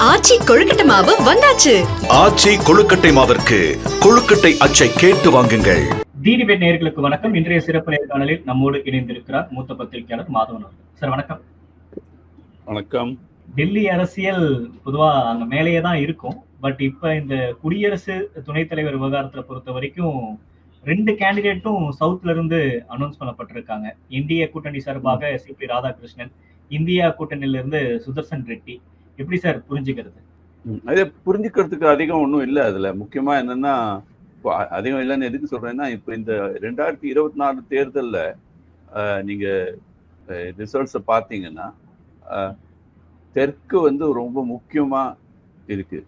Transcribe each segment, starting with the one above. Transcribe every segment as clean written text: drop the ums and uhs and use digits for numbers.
ஆச்சி கொழுக்கட்டை மாவு வந்தாச்சு. ஆச்சி கொழுக்கட்டை மாவிற்கு கொழுக்கட்டை அச்சை கேட்டு வாங்குங்கள். டிடிபேட் நேயர்களுக்கு வணக்கம். இன்றைய சிறப்பு நேர்காணலில் நம்மோடு இணைந்திருக்கிறார் மூத்த பத்திரிகையாளர் மாதவன் அவர்கள். சார் வணக்கம். வணக்கம். டெல்லி அரசியல் பொதுவா அங்க மேலேயே தான் இருக்கும். பட் இப்ப இந்த குடியரசு துணைத் தலைவர் விவகாரத்துல பொறுத்த வரைக்கும் 2 கேண்டிடேட்டும் சவுத்ல இருந்து அனௌன்ஸ் பண்ணப்பட்டிருக்காங்க. இந்திய கூட்டணி சார்பாக சிபி ராதாகிருஷ்ணன், இந்தியா கூட்டணியில இருந்து சுதர்சன் ரெட்டி. எப்படி சார் புரிஞ்சுக்கிறது? அதை புரிஞ்சுக்கிறதுக்கு அதிகம் ஒன்றும் இல்லை. அதுல முக்கியமா என்னன்னா, அதிகம் இல்லைன்னு எதுக்கு சொல்றேன்னா, இப்போ இந்த 2024 தேர்தல்ல நீங்க ரிசல்ட்ஸை பார்த்தீங்கன்னா தெற்கு வந்து ரொம்ப முக்கியமா இருக்கு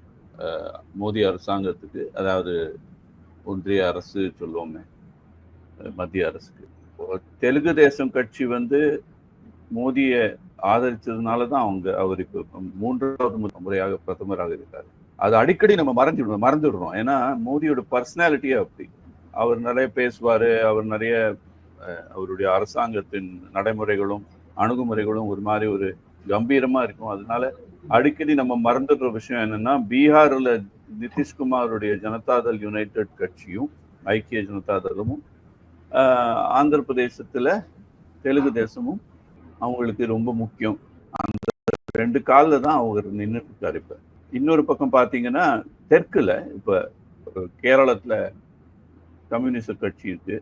மோடி அரசாங்கத்துக்கு. அதாவது ஒன்றிய அரசு சொல்லுவோமே, மத்திய அரசுக்கு. தெலுங்கு தேசம் கட்சி வந்து மோடியை ஆதரிச்சதுனால தான் அவர் இப்போ 3வது முறையாக பிரதமராக இருக்காரு. அது அடிக்கடி நம்ம மறந்துடுறோம். ஏன்னா மோடியோட பர்சனாலிட்டியே அப்படி. அவர் நிறைய பேசுவார். அவர் நிறைய அவருடைய அரசாங்கத்தின் நடைமுறைகளும் அணுகுமுறைகளும் ஒரு மாதிரி ஒரு கம்பீரமா இருக்கும். அதனால அடிக்கடி நம்ம மறந்துடுற விஷயம் என்னன்னா, பீகார்ல நிதிஷ்குமாருடைய ஜனதாதள் யுனைடெட் கட்சியும் ஐக்கிய ஜனதாதளமும், ஆந்திர பிரதேசத்துல தெலுங்கு தேசமும் அவங்களுக்கு ரொம்ப முக்கியம். அந்த 2 காலில் தான் அவர் நின்றுட்டு இருக்காரு. இப்ப இன்னொரு பக்கம் பார்த்தீங்கன்னா, தெற்குல இப்ப கேரளத்துல கம்யூனிஸ்ட் கட்சி இருக்கு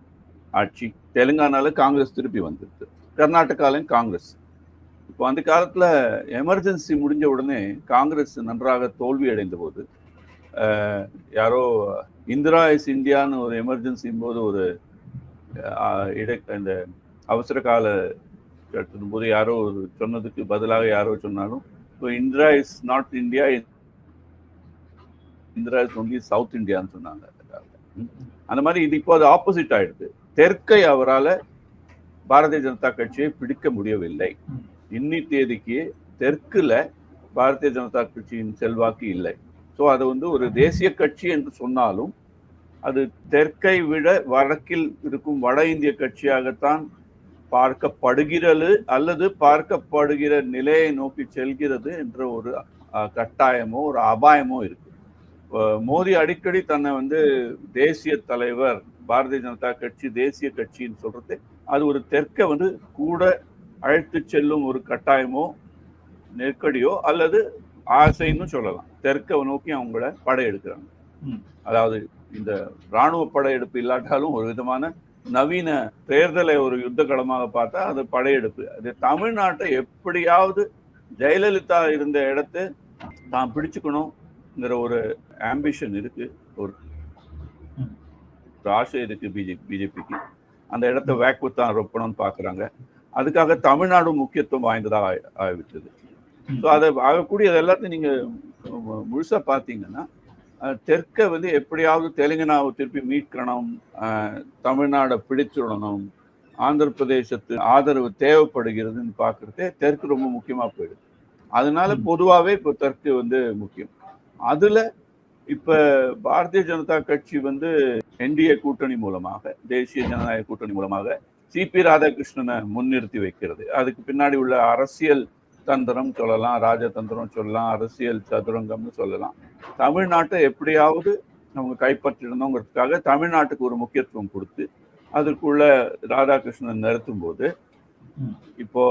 ஆட்சி, தெலுங்கானால காங்கிரஸ் திருப்பி வந்துருக்கு, கர்நாடகாலையும் காங்கிரஸ். இப்போ அந்த காலத்துல எமர்ஜென்சி முடிஞ்ச உடனே காங்கிரஸ் நன்றாக தோல்வி அடைந்த போது யாரோ இந்திரா இஸ் இந்தியான்னு ஒரு எமர்ஜென்சி போது ஒரு இந்த அவசர கால போது யாரோ ஒரு சொன்னதுக்கு பதிலாக யாரோ சொன்னாலும், இப்போ Indira is not India, Indira is only south இந்தியான்னு சொன்னாங்க. அந்த மாதிரி இது இப்போ அது ஆப்போசிட் ஆயிடுது. தெற்கை அவரால் பாரதிய ஜனதா கட்சியை பிடிக்க முடியவில்லை. இன்னி தேதிக்கு தெற்குல பாரதிய ஜனதா கட்சியின் செல்வாக்கு இல்லை. ஸோ அது வந்து ஒரு தேசிய கட்சி என்று சொன்னாலும் அது தெற்கை விட வடக்கில் இருக்கும் வட இந்திய கட்சியாகத்தான் பார்க்கப்படுகிறது, அல்லது பார்க்கப்படுகிற நிலையை நோக்கி செல்கிறது என்ற ஒரு கட்டாயமோ ஒரு அபாயமோ இருக்கு. மோடி அடிக்கடி தன்னை வந்து தேசிய தலைவர், பாரதிய ஜனதா கட்சி தேசிய கட்சின்னு சொல்றது, அது ஒரு தெற்கை வந்து கூட அழைத்து செல்லும் ஒரு கட்டாயமோ நெருக்கடியோ அல்லது ஆசைன்னு சொல்லலாம். தெற்கை நோக்கி அவங்கள படையெடுக்கிறாங்க. அதாவது இந்த இராணுவ படையெடுப்பு இல்லாட்டாலும் ஒரு விதமான நவீன தேர்தலை ஒரு யுத்த களமாக பார்த்தா அது படையெடுப்பு. அது தமிழ்நாட்டை எப்படியாவது ஜெயலலிதா இருந்த இடத்தை தான் பிடிச்சுக்கணுங்கிற ஒரு ஆம்பிஷன் இருக்கு, ஒரு ஆசை இருக்கு பிஜேபிக்கு. அந்த இடத்த வேக்குத்தான் ரொப்பணும்னு பாக்குறாங்க. அதுக்காக தமிழ்நாடு முக்கியத்துவம் வாய்ந்ததாக ஆகிவிட்டது. ஸோ அதை ஆகக்கூடியது எல்லாத்தையும் நீங்க முழுசா பார்த்தீங்கன்னா, தெற்கை வந்து எப்படியாவது தெலுங்கானாவை திருப்பி மீட்கணும், தமிழ்நாடை பிடிச்சுடணும், ஆந்திர பிரதேசத்து ஆதரவு தேவைப்படுகிறதுன்னு பார்க்கறதே தெற்கு ரொம்ப முக்கியமா போயிடுது. அதனால பொதுவாகவே இப்போ தெற்கு வந்து முக்கியம். அதுல இப்ப பாரதிய ஜனதா கட்சி வந்து என்டிஏ கூட்டணி மூலமாக, தேசிய ஜனநாயக கூட்டணி மூலமாக சிபி ராதாகிருஷ்ணனை முன்னிறுத்தி வைக்கிறது. அதுக்கு பின்னாடி உள்ள அரசியல் தந்திரம் சொல்லலாம், ராஜதந்திரம் சொல்லலாம், அரசியல் சதுரங்கம்னு சொல்லலாம். தமிழ்நாட்டை எப்படியாவது அவங்க கைப்பற்றிடணுங்கிறதுக்காக தமிழ்நாட்டுக்கு ஒரு முக்கியத்துவம் கொடுத்து அதுக்குள்ள ராதாகிருஷ்ணன் நிறுத்தும் போது, இப்போ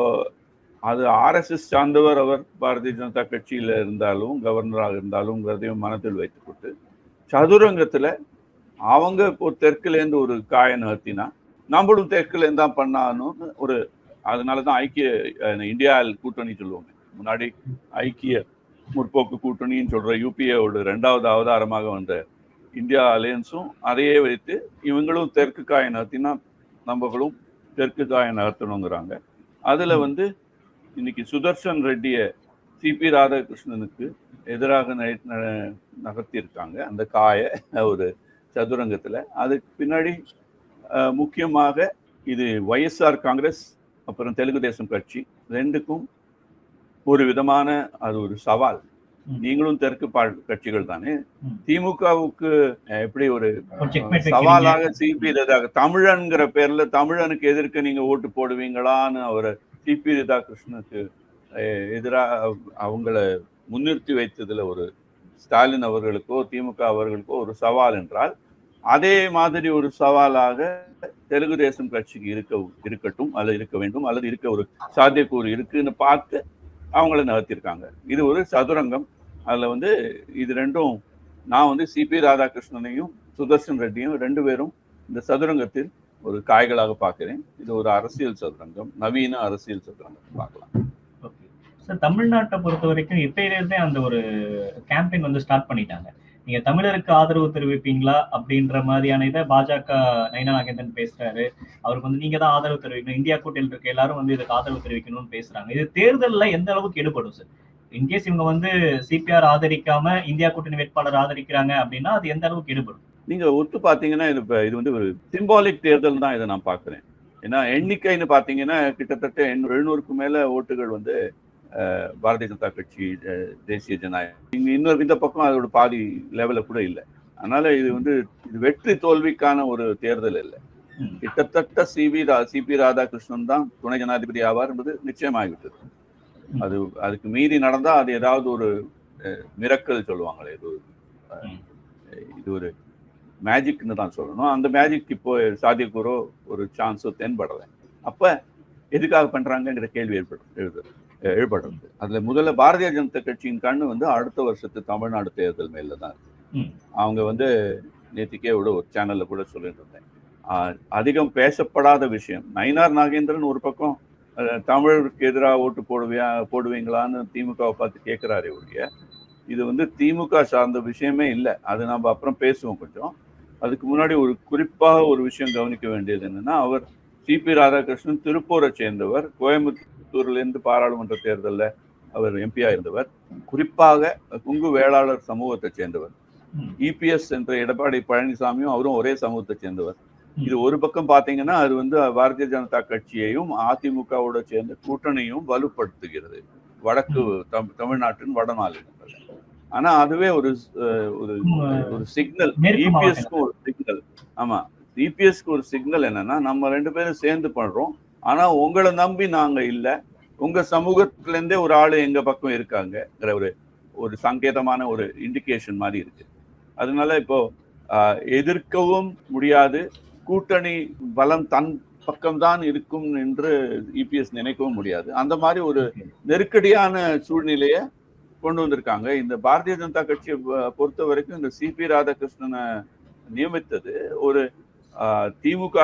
அது RSS சார்ந்தவர் அவர் பாரதிய ஜனதா கட்சியில இருந்தாலும் கவர்னராக இருந்தாலும்ங்கிறதையும் மனதில் வைத்துக்கொண்டு சதுரங்கத்துல அவங்க இப்போ தெற்குலேருந்து ஒரு காய நகர்த்தினா நம்மளும் தெற்குலேருந்து தான் பண்ணான்னு ஒரு, அதனாலதான் ஐக்கிய இந்தியா கூட்டணி சொல்லுவோம். முன்னாடி ஐக்கிய முற்போக்கு கூட்டணின்னு சொல்ற யூபிஏவோட 2வது அவதாரமாக வந்த இந்தியா அலையன்ஸும் அதையே வைத்து இவங்களும் தெற்கு காய நகர்த்தினா நம்மளும் தெற்கு காய நகர்த்தணுங்கிறாங்க. அதுல வந்து இன்னைக்கு சுதர்சன் ரெட்டியை சிபி ராதாகிருஷ்ணனுக்கு எதிராக நகர்த்தியிருக்காங்க அந்த காய ஒரு சதுரங்கத்துல. அதுக்கு பின்னாடி முக்கியமாக இது YSR காங்கிரஸ் அப்புறம் தெலுங்கு தேசம் கட்சி 2க்கும் ஒரு விதமான அது ஒரு சவால். நீங்களும் தெற்கு கட்சிகள் தானே, திமுகவுக்கு எப்படி ஒரு சவாலாக சிபி தமிழன்கிற பேர்ல தமிழனுக்கு எதிர்க்க நீங்க ஓட்டு போடுவீங்களான்னு அவர் சிபி ராதாகிருஷ்ணனுக்கு எதிராக அவங்கள முன்னிறுத்தி வைத்ததுல ஒரு ஸ்டாலின் அவர்களுக்கோ திமுக அவர்களுக்கோ ஒரு சவால் என்றால், அதே மாதிரி ஒரு சவாலாக தெலுங்கு தேசம் கட்சிக்கு இருக்கட்டும் அல்லது இருக்க வேண்டும் அல்லது இருக்க ஒரு சாத்தியக்கூறு இருக்குன்னு பார்த்து அவங்கள நகர்த்திருக்காங்க. இது ஒரு சதுரங்கம். அதுல இது ரெண்டும் நான் சிபி ராதாகிருஷ்ணனையும் சுதர்சன் ரெட்டியும் 2 பேரும் இந்த சதுரங்கத்தில் ஒரு காய்களாக பார்க்கிறேன். இது ஒரு அரசியல் சதுரங்கம், நவீன அரசியல் சதுரங்கம் பார்க்கலாம். சார், தமிழ்நாட்டை பொறுத்த வரைக்கும் இப்பயிலிருந்தே அந்த ஒரு கேம்பெயின் ஸ்டார்ட் பண்ணிட்டாங்க. நீங்க தமிழருக்கு ஆதரவு தெரிவிப்பீங்களா அப்படின்ற மாதிரியான இதை பாஜக நயினா நாகேந்திரன் பேசுறாரு. அவருக்கு நீங்க தான் ஆதரவு தெரிவிக்கணும், இந்தியா கூட்டணியில் இருக்க எல்லாரும் இதுக்கு ஆதரவு தெரிவிக்கணும்னு பேசுறாங்க. இது தேர்தல்ல எந்த அளவுக்கு ஈடுபடும் சார்? இன்கேஸ் இவங்க சிபிஆர் ஆதரிக்காம இந்தியா கூட்டணி வேட்பாளர் ஆதரிக்கிறாங்க அப்படின்னா அது எந்த அளவுக்கு ஈடுபடும்? நீங்க ஒத்து பாத்தீங்கன்னா இது ஒரு சிம்பாலிக் தேர்தல் தான் இதை நான் பாக்குறேன். ஏன்னா எண்ணிக்கைன்னு பாத்தீங்கன்னா கிட்டத்தட்ட 700க்கும் மேல ஓட்டுகள் பாரதிய ஜனதா கட்சி, தேசிய ஜனநாயகம், இந்த பக்கம் அதோட பாதி லெவல கூட இல்லை. அதனால இது வெற்றி தோல்விக்கான ஒரு தேர்தல் இல்லை. கிட்டத்தட்ட சிபி ராதாகிருஷ்ணன் தான் துணை ஜனாதிபதி ஆவார் என்பது நிச்சயமாகிவிட்டது. அதுக்கு மீறி நடந்தா அது ஏதாவது ஒரு மிரக்கல் சொல்லுவாங்களே, இது ஒரு மேஜிக்னு தான் சொல்லணும். அந்த மேஜிக் இப்போ சாத்தியக்கூறோ ஒரு சான்ஸோ தென்படலை. அப்ப எதுக்காக பண்றாங்கிற கேள்வி எழுப்படுறது. அதுல முதல்ல பாரதிய ஜனதா கட்சியின் கண்ணு அடுத்த வருஷத்து தமிழ்நாடு தேர்தல் மேல தான் இருக்கு. அவங்க நேத்திக்கே ஒரு சேனல்ல கூட சொல்லிட்டு இருந்தேன், அதிகம் பேசப்படாத விஷயம் நயினார் நாகேந்திரன் ஒரு பக்கம் தமிழருக்கு எதிராக ஓட்டு போடுவீங்களான்னு திமுகவை பார்த்து கேட்கிறாரே ஒழிய இது திமுக சார்ந்த விஷயமே இல்லை. அது நம்ம அப்புறம் பேசுவோம் கொஞ்சம். அதுக்கு முன்னாடி குறிப்பாக ஒரு விஷயம் கவனிக்க வேண்டியது என்னன்னா, அவர் சிபி ராதாகிருஷ்ணன் திருப்பூரை சேர்ந்தவர், கோயம்புத்தூர்லேருந்து பாராளுமன்ற தேர்தலில் அவர் எம்பியா இருந்தவர், குறிப்பாக கொங்கு வேளாளர் சமூகத்தை சேர்ந்தவர். இபிஎஸ் என்ற எடப்பாடி பழனிசாமியும் அவரும் ஒரே சமூகத்தை சேர்ந்தவர். இது ஒரு பக்கம் பாத்தீங்கன்னா அது பாரதிய ஜனதா கட்சியையும் அதிமுகவோட சேர்ந்த கூட்டணியும் வலுப்படுத்துகிறது வடக்கு தமிழ்நாட்டின் வட மாநிலங்கள். ஆனா அதுவே ஒரு சிக்னல், இபிஎஸ்க்கு ஒரு சிக்னல். ஆமா, இபிஎஸ்க்கு ஒரு சிக்னல் என்னன்னா, நம்ம 2 பேரும் சேர்ந்து பண்றோம், ஆனா உங்களை நம்பி நாங்க இல்ல, உங்க சமூகத்துல இருந்தே ஒரு ஆளு எங்க பக்கம் இருக்காங்கிற ஒரு சங்கேதமான ஒரு இண்டிகேஷன் மாதிரி இருக்கு. அதனால இப்போ எதிர்க்கவும் முடியாது, கூட்டணி பலம் தன் பக்கம்தான் இருக்கும் என்று இபிஎஸ் நினைக்கவும் முடியாது. அந்த மாதிரி ஒரு நெருக்கடியான சூழ்நிலையை கொண்டு வந்திருக்காங்க. இந்த பாரதிய ஜனதா கட்சியை பொறுத்த வரைக்கும் இந்த சிபி ராதாகிருஷ்ணனை நியமித்தது ஒரு திமுக,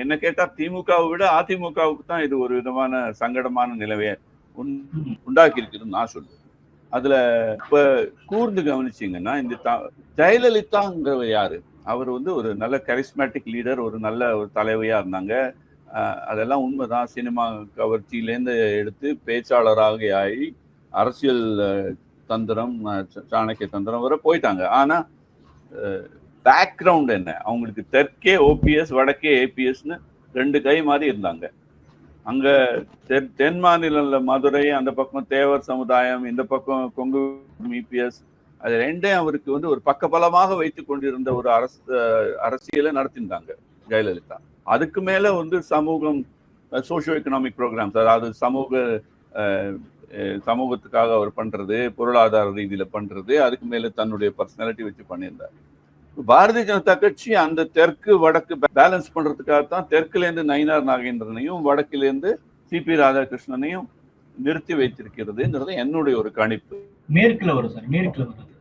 என்ன கேட்டா திமுகவை விட அதிமுகவுக்கு தான் இது ஒரு விதமான சங்கடமான நிலையை உண்டாக்கி இருக்குதுன்னு நான் சொல்லுவேன். அதுல இப்ப கூர்ந்து கவனிச்சிங்கன்னா, இந்த ஜெயலலிதாங்கிறவர் யாரு? அவர் ஒரு நல்ல கரிஸ்மேட்டிக் லீடர், ஒரு நல்ல ஒரு தலைவையா இருந்தாங்க. அதெல்லாம் உண்மைதான். சினிமா கவர்ச்சியிலேருந்து எடுத்து பேச்சாளராக ஆகி அரசியல் தந்திரம், சாணக்கிய தந்திரம் வரை போயிட்டாங்க. ஆனா பேக்ரவுண்ட் என்ன? அவங்களுக்கு தெற்கே ஓபிஎஸ், வடக்கே ஏபிஎஸ்ன்னு 2 கை மாதிரி இருந்தாங்க. அங்க தென் மாநில மதுரை, அந்த பக்கம் தேவர் சமுதாயம், இந்த பக்கம் கொங்கு இபிஎஸ், அது 2 அவருக்கு ஒரு பக்கபலமாக வைத்துக் கொண்டிருந்த ஒரு அரசியலை நடத்திருந்தாங்க ஜெயலலிதா. அதுக்கு மேல சமூகம், சோசியோ எக்கனாமிக் ப்ரோக்ராம்ஸ், அதாவது சமூகத்துக்காக அவர் பண்றது, பொருளாதார ரீதியில பண்றது, அதுக்கு மேல தன்னுடைய பர்சனாலிட்டி வச்சு பண்ணியிருந்தார். பாரதிய ஜனதா கட்சி அந்த தெற்கு வடக்கு பேலன்ஸ் பண்றதுக்காகத்தான் தெற்குல இருந்து நயினார் நாகேந்திரனையும் வடக்கிலிருந்து சிபி ராதாகிருஷ்ணனையும் நிறுத்தி வைத்திருக்கிறதுங்கிறது என்னுடைய ஒரு கணிப்பு. மேற்குல வரும் சார், மேற்குல வரும்.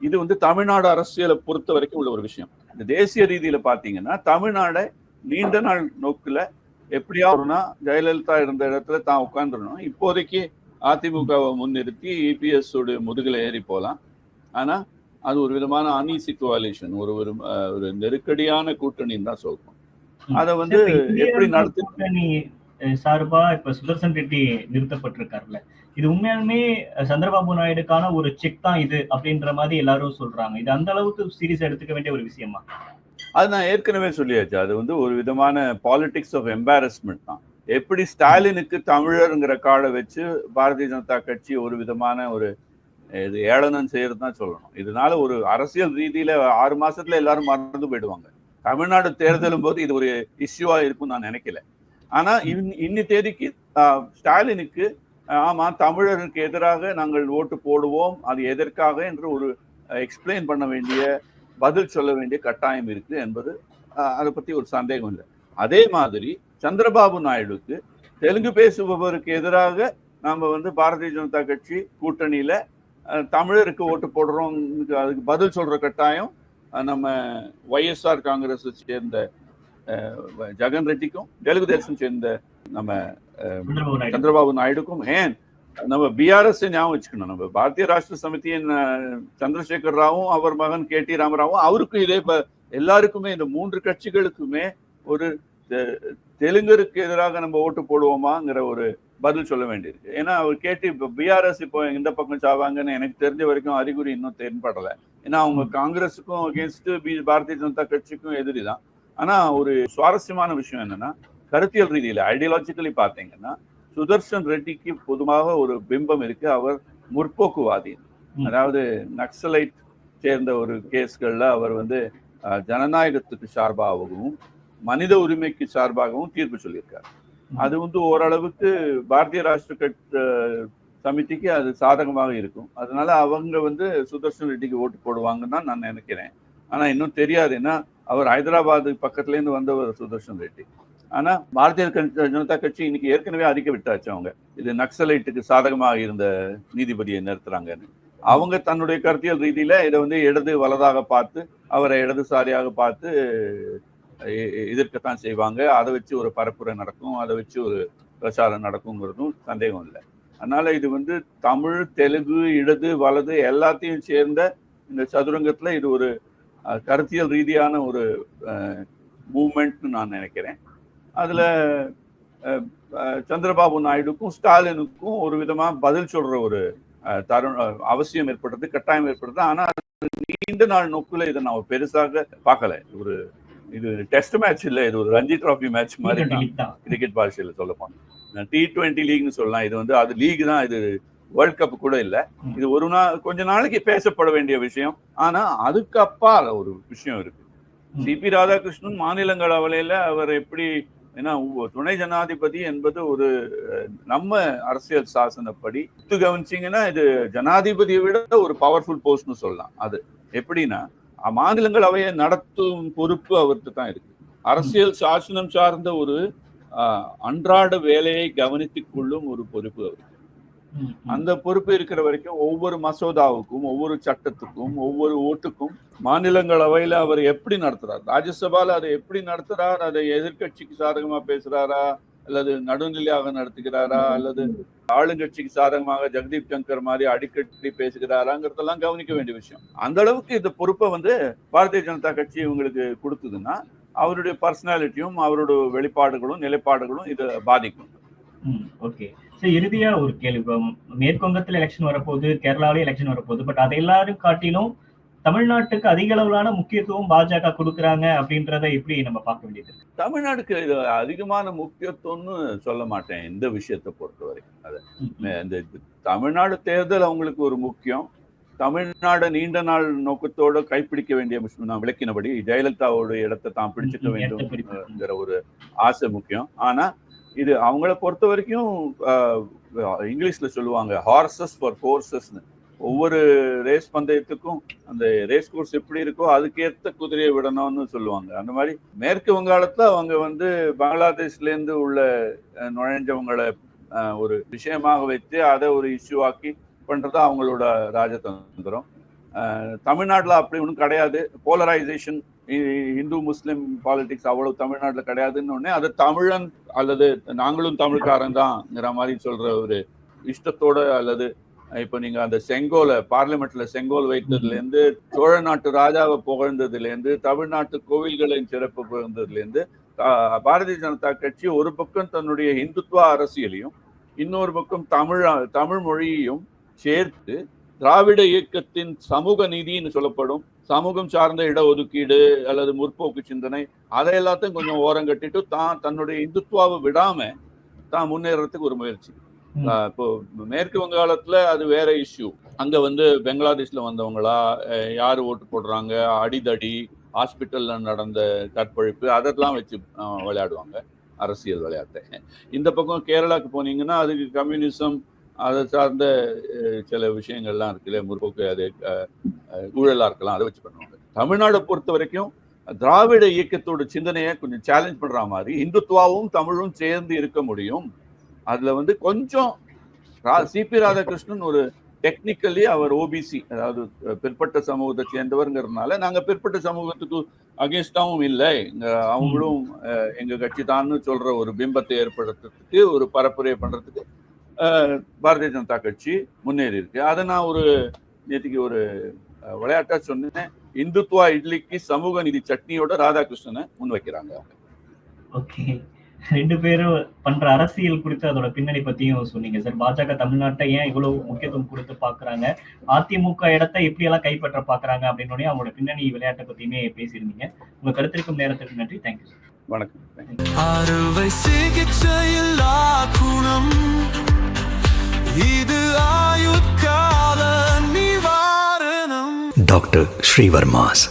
இது தமிழ்நாடு அரசியலை பொறுத்த வரைக்கும் உள்ள ஒரு விஷயம். இந்த தேசிய ரீதியில பாத்தீங்கன்னா, தமிழ்நாடை நீண்ட நாள் நோக்குல எப்படியாவதுனா ஜெயலலிதா இருந்த இடத்துல தான் உட்கார்ந்துடணும். இப்போதைக்கு அதிமுகவை முன்னிறுத்தி இபிஎஸ் உடைய முதுகில ஏறி போகலாம். ஆனா அது ஒரு விதமான அன்ஈசி கோலிஷன், ஒரு நெருக்கடியான கூட்டணின்னு தான் சொல்றோம். அதை எப்படி நடத்தி கூட்டணி சார்பா இப்ப சுதர்சன் ரெட்டி நிறுத்தப்பட்டிருக்காருல்ல, இது உண்மையாலுமே சந்திரபாபு நாயுடுக்கான ஒரு செக் தான் இது அப்படின்ற மாதிரி எல்லாரும் சொல்றாங்க. இது அந்த அளவுக்கு சீரியஸா எடுத்துக்க வேண்டிய ஒரு விஷயமா? அது நான் ஏற்கனவே சொல்லியாச்சு. அது ஒரு விதமான பாலிடிக்ஸ் ஆஃப் எம்பாரஸ்மெண்ட் தான். எப்படி ஸ்டாலினுக்கு தமிழருங்கிற கார்டை வச்சு பாரதிய ஜனதா கட்சி ஒரு விதமான ஒரு இது ஏளனம் செய்யறது தான் சொல்லணும். இதனால ஒரு அரசியல் ரீதியில 6 மாசத்துல எல்லாரும் மறந்து போயிடுவாங்க. தமிழ்நாடு தேர்தலும் போது இது ஒரு இஷ்யூவா இருக்கும்னு நான் நினைக்கல. ஆனா இன்னி தேதிக்கு ஸ்டாலினுக்கு ஆமா தமிழருக்கு எதிராக நாங்கள் ஓட்டு போடுவோம், அது எதற்காக என்று ஒரு எக்ஸ்பிளைன் பண்ண வேண்டிய, பதில் சொல்ல வேண்டிய கட்டாயம் இருக்கு என்பது அதை பத்தி ஒரு சந்தேகம் இல்லை. அதே மாதிரி சந்திரபாபு நாயுடுக்கு தெலுங்கு பேசுபவருக்கு எதிராக நாம பாரதிய ஜனதா கட்சி கூட்டணியில தமிழருக்கு ஓட்டு போடுறோம், அதுக்கு பதில் சொல்ற கட்டாயம் நம்ம ஒய்எஸ்ஆர் காங்கிரஸ் சேர்ந்த ஜெகன் ரெட்டிக்கும் தெலுங்கு தேசம் சேர்ந்த நம்ம சந்திரபாபு நாயுடுக்கும், ஏன் நம்ம பிஆர்எஸ் ஞாபகம் வச்சுக்கணும். நம்ம பாரதிய ராஷ்டிர சமிதியின் சந்திரசேகர் ராவும் அவர் மகன் KT ராமராவும் அவருக்கும் இதே எல்லாருக்குமே இந்த 3 கட்சிகளுக்குமே ஒரு தெலுங்கருக்கு எதிராக நம்ம ஓட்டு போடுவோமாங்கிற ஒரு பதில் சொல்ல வேண்டியிருக்கு. ஏன்னா அவர் பிஆர்எஸ் இப்போ இந்த பக்கம் சாவாங்கன்னு எனக்கு தெரிஞ்ச வரைக்கும் அறிகுறி இன்னும் தென்படலை. ஏன்னா அவங்க காங்கிரஸுக்கும் அகேன்ஸ்ட் பாரதிய ஜனதா கட்சிக்கும் எதிரி தான். ஆனா ஒரு சுவாரஸ்யமான விஷயம் என்னன்னா, கருத்தியல் ரீதியில ஐடியாலஜிக்கலி பார்த்தீங்கன்னா சுதர்ஷன் ரெட்டிக்கு பொதுவாக ஒரு பிம்பம் இருக்கு. அவர் முற்போக்குவாதி, அதாவது நக்சலைட் சேர்ந்த ஒரு கேஸ்கள்ல அவர் ஜனநாயகத்துக்கு சார்பாகவும் மனித உரிமைக்கு சார்பாகவும் தீர்ப்பு சொல்லியிருக்காரு. அது ஓரளவுக்கு பாரதிய ராஷ்டிர சமிதிக்கு அது சாதகமாக இருக்கும். அதனால அவங்க சுதர்ஷன் ரெட்டிக்கு ஓட்டு போடுவாங்கன்னு தான் நான் நினைக்கிறேன். ஆனா இன்னும் தெரியாது, ஏன்னா அவர் ஹைதராபாத் பக்கத்துல இருந்து வந்தவர் சுதர்ஷன் ரெட்டி. ஆனா பாரதிய ஜனதா கட்சி இன்னைக்கு ஏற்கனவே அறிக்கை விட்டாச்சு, அவங்க இது நக்சலைட்டுக்கு சாதகமாக இருந்த நீதிபதியை நிறுத்துறாங்கன்னு. அவங்க தன்னுடைய கருத்தியல் ரீதியில இதை இடது வலதாக பார்த்து, அவரை இடதுசாரியாக பார்த்து எதிர்க்கத்தான் செய்வாங்க. அதை வச்சு ஒரு பரப்புரை நடக்கும், அதை வச்சு ஒரு பிரச்சாரம் நடக்குங்கிறதும் சந்தேகம் இல்லை. அதனால இது தமிழ், தெலுங்கு, இடது, வலது எல்லாத்தையும் சேர்ந்த இந்த சதுரங்கத்துல இது ஒரு கருத்தியல் ரீதியான ஒரு மூவ்மெண்ட்னு நான் நினைக்கிறேன். அதுல சந்திரபாபு நாயுடுக்கும் ஸ்டாலினுக்கும் ஒரு விதமா பதில் சொல்ற ஒரு அவசியம் ஏற்படுறது, கட்டாயம் ஏற்படுறது. ஆனா நீண்ட நாள் நோக்குல இதை நான் பெருசாக பார்க்கல. இது டெஸ்ட் மேட்ச் இல்லை, இது ஒரு ரஞ்சி டிராபி மேட்ச் மாதிரி தான் கிரிக்கெட் பாஷையில சொல்ல போனோம். T20 லீக்னு சொல்லலாம். இது அது லீக் தான், இது வேர்ல்ட் கப் கூட இல்லை. இது கொஞ்ச நாளைக்கு பேசப்பட வேண்டிய விஷயம். ஆனா அதுக்கு அப்பால் ஒரு விஷயம் இருக்கு. சிபி ராதாகிருஷ்ணன் மாநிலங்களவையில அவர் எப்படி, ஏன்னா துணை ஜனாதிபதி என்பது ஒரு நம்ம அரசியல் சாசனப்படி கவனிச்சிங்கன்னா இது ஜனாதிபதியை விட ஒரு பவர்ஃபுல் போஸ்ட்னு சொல்லலாம். அது எப்படின்னா மாநிலங்களவையை நடத்தும் பொறுப்பு அவருக்கு தான் இருக்கு. அரசியல் சாசனம் சார்ந்த ஒரு அன்றாட வேலையை கவனித்துக் கொள்ளும் ஒரு பொறுப்பு அவருக்கு. அந்த பொறுப்பு இருக்கிற வரைக்கும் ஒவ்வொரு மசோதாவுக்கும், ஒவ்வொரு சட்டத்துக்கும், ஒவ்வொரு ஓட்டுக்கும் மாநிலங்களவையில அவர் எப்படி நடத்துறார், ராஜ்யசபால அதை எப்படி நடத்துறார், அதை எதிர்கட்சிக்கு சாதகமா பேசுறாரா, அல்லது நடுநிலையாக நடத்துகிறாரா, அல்லது ஆளுங்கட்சிக்கு சாதகமாக ஜெகதீப் தங்கர் மாதிரி அடிக்கடி பேசுகிறாராங்கிறதெல்லாம் கவனிக்க வேண்டிய விஷயம். அந்த அளவுக்கு இந்த பொறுப்பை பாரதிய ஜனதா கட்சி இவங்களுக்கு கொடுத்ததுன்னா அவருடைய பர்சனாலிட்டியும் அவருடைய வெளிப்பாடுகளும் நிலைப்பாடுகளும் இதை பாதிக்கும். ஓகே, இறுதியா ஒரு கேள்வி. மேற்குவங்கத்துல எலெக்ஷன் வரப்போகுது, கேரளாவில எலெக்ஷன் வரப்போகுது. பட் அதை எல்லாரும் காட்டிலும் தமிழ்நாட்டுக்கு அதிக அளவிலான முக்கியத்துவம் பாஜக கொடுக்குறாங்க அப்படின்றத எப்படி நம்ம பார்க்க வேண்டியது இருக்கு? தமிழ்நாட்டுக்கு இது அதிகமான முக்கியத்துவம்னு சொல்ல மாட்டேன் இந்த விஷயத்தை பொறுத்தவரை. அது இந்த தமிழ்நாடு தேர்தல் அவங்களுக்கு ஒரு முக்கியம். தமிழ்நாடு நீண்ட நாள் நோக்கத்தோட கைப்பிடிக்க வேண்டிய விஷயம். நான் விளக்கினபடி ஜெயலலிதாவோட இடத்தை தான் பிடிச்சிக்க வேண்டும்ங்கிற ஒரு ஆசை முக்கியம். ஆனா இது அவங்கள பொறுத்த வரைக்கும் இங்கிலீஷ்ல சொல்லுவாங்க ஹார்சஸ் ஃபார் கோர்சஸ்ன்னு. ஒவ்வொரு ரேஸ் பந்தயத்துக்கும் அந்த ரேஸ் கோர்ஸ் எப்படி இருக்கோ அதுக்கேற்ற குதிரையை விடணும்னு சொல்லுவாங்க. அந்த மாதிரி மேற்கு வங்காளத்துல அவங்க பங்களாதேஷ்ல இருந்து உள்ள நுழைஞ்சவங்களை ஒரு விஷயமாக வச்சு அதை ஒரு இஷ்யூ ஆக்கி பண்றதா அவங்களோட ராஜதந்திரம். தமிழ்நாட்டுல அப்படி ஒன்றும் கிடையாது. போலரைசேஷன், இந்து முஸ்லிம் பாலிடிக்ஸ் அவ்வளவு தமிழ்நாட்டுல கிடையாதுன்னு ஒண்ணு. அது தமிழன் அல்லது நாங்களும் தமிழ்காரன் தான்ங்கிற மாதிரி சொல்ற ஒரு இஷ்டத்தோட, அல்லது இப்ப நீங்க அந்த செங்கோலை பார்லிமெண்ட்ல செங்கோல் வைத்ததுல இருந்து, சோழ நாட்டு ராஜாவை புகழ்ந்ததுல இருந்து, தமிழ்நாட்டு கோவில்களின் சிறப்பு புகழ்ந்ததுல இருந்து, பாரதிய ஜனதா கட்சி ஒரு பக்கம் தன்னுடைய இந்துத்துவ அரசியலையும் இன்னொரு பக்கம் தமிழ் மொழியையும் சேர்த்து திராவிட இயக்கத்தின் சமூக நீதினு சொல்லப்படும் சமூகம் சார்ந்த இடஒதுக்கீடு அல்லது முற்போக்கு சிந்தனை அதை எல்லாத்தையும் கொஞ்சம் ஓரம் கட்டிட்டு தன்னுடைய இந்துத்துவாவை விடாம தான் முன்னேறதுக்கு ஒரு முயற்சி. இப்போ மேற்கு வங்காளத்துல அது வேற இஷ்யூ. அங்க பெங்களாதேஷ்ல வந்தவங்களா, யாரு ஓட்டு போடுறாங்க, அடிதடி, ஹாஸ்பிட்டல்ல நடந்த கற்பழிப்பு, அதெல்லாம் வச்சு விளையாடுவாங்க அரசியல் விளையாட்டை. இந்த பக்கம் கேரளாக்கு போனீங்கன்னா அதுக்கு கம்யூனிசம், அதை சார்ந்த சில விஷயங்கள்லாம் இருக்குல்ல, முற்போக்கு அது ஊழலாக இருக்கலாம், அதை வச்சு பண்ணுவாங்க. தமிழ்நாடை பொறுத்த வரைக்கும் திராவிட இயக்கத்தோட சிந்தனையை கொஞ்சம் சேலஞ்ச் பண்ற மாதிரி இந்துத்துவாவும் தமிழும் சேர்ந்து இருக்க முடியும். அதுல வந்து கொஞ்சம் சிபி ராதாகிருஷ்ணன் ஒரு டெக்னிக்கலி அவர் ஓபிசி, அதாவது பிற்பட்ட சமூகத்தை சேர்ந்தவர்ங்கிறதுனால நாங்க பிற்பட்ட சமூகத்துக்கு அகேன்ஸ்டாவும் இல்லை, அவங்களும் எங்க கட்சி தான் சொல்ற ஒரு பிம்பத்தை ஏற்படுத்துறதுக்கு, ஒரு பரப்புரையை பண்றதுக்கு பாரதிய ஜனதா கட்சி முன்னேறி இருக்கு. அதை நான் ஒரு நேற்றுக்கு ஒரு விளையாட்டா சொன்னேன், இந்துத்துவா இட்லிக்கு சமூக நீதி சட்னியோட ராதாகிருஷ்ணனை முன்வைக்கிறாங்க. ஓகே, ரெண்டு பேரும் பண்ற அரசியல் குறித்து அதோட பின்னணி பத்தியும் சொன்னீங்க சார். பாஜக தமிழ்நாட்டை ஏன் இவ்வளவு முக்கியத்துவம் கொடுத்து பாக்குறாங்க, அதிமுக இடத்தை எப்படி எல்லாம் கைப்பற்ற பாக்குறாங்க அப்படின்னு அவங்களோட பின்னணி விளையாட்டை பத்தியுமே பேசியிருந்தீங்க. உங்க கருத்திருக்கும் நேரத்துக்கு நன்றி. தேங்க்யூ. வணக்கம். அறுவை சிகிச்சையில் குணம் இது ஆயுட்கால நிவாரணம். டாக்டர் ஸ்ரீவர்மாஸ்